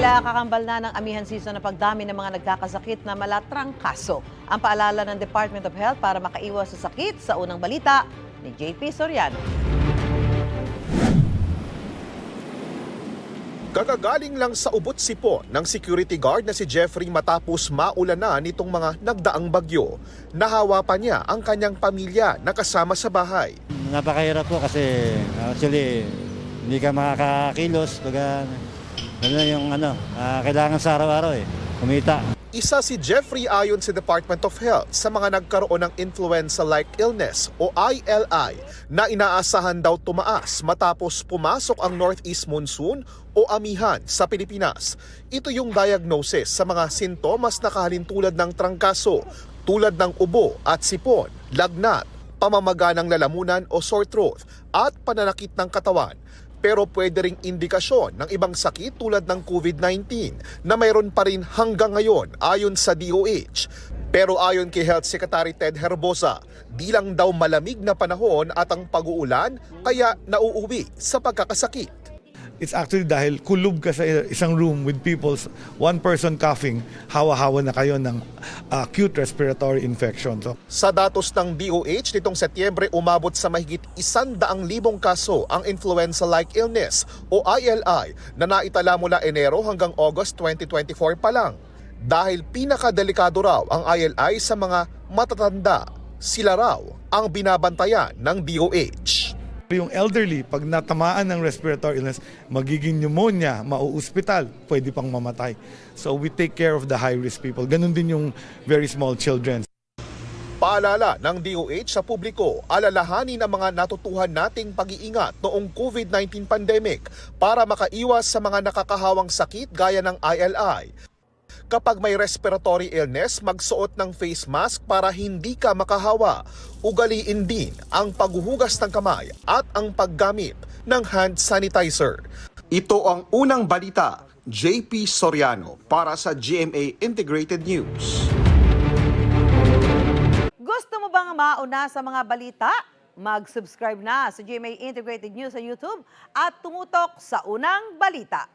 Tila kakambal na ng amihan season na pagdami ng mga nagkakasakit na malatrangkaso. Ang paalala ng Department of Health para makaiwas sa sakit sa unang balita ni JP Soriano. Kagagaling lang sa ubot-sipon ng security guard na si Jeffrey matapos maulanan nitong mga nagdaang bagyo. Nahawa pa niya ang kanyang pamilya na kasama sa bahay. Napakahirap po kasi actually hindi ka makakakilos. Kailangan sa araw-araw kumita. Isa si Jeffrey ayon sa Department of Health sa mga nagkaroon ng influenza-like illness o ILI na inaasahan daw tumaas matapos pumasok ang northeast monsoon o amihan sa Pilipinas. Ito yung diagnosis sa mga sintomas na kahalintulad ng trangkaso tulad ng ubo at sipon, lagnat, pamamaga ng lalamunan o sore throat at pananakit ng katawan. Pero pwede ring indikasyon ng ibang sakit tulad ng COVID-19 na mayroon pa rin hanggang ngayon ayon sa DOH. Pero ayon kay Health Secretary Ted Herbosa, di lang daw malamig na panahon at ang pag-uulan kaya nauuwi sa pagkakasakit. It's actually dahil kulob ka sa isang room with people, one person coughing, hawa-hawa na kayo ng acute respiratory infection. Sa datos ng DOH, nitong Setyembre umabot sa mahigit 100,000 kaso ang influenza-like illness o ILI na naitala mula Enero hanggang August 2024 pa lang. Dahil pinakadelikado raw ang ILI sa mga matatanda, sila raw ang binabantayan ng DOH. Yung elderly, pag natamaan ng respiratory illness, magiging pneumonia, mauospital, pwede pang mamatay. So we take care of the high-risk people. Ganun din yung very small children. Paalala ng DOH sa publiko, alalahanin ang mga natutuhan nating pag-iingat noong COVID-19 pandemic para makaiwas sa mga nakakahawang sakit gaya ng ILI. Kapag may respiratory illness, magsuot ng face mask para hindi ka makahawa. Ugaliin din ang paghuhugas ng kamay at ang paggamit ng hand sanitizer. Ito ang unang balita, JP Soriano para sa GMA Integrated News. Gusto mo bang mauna sa mga balita? Mag-subscribe na sa GMA Integrated News sa YouTube at tumutok sa unang balita.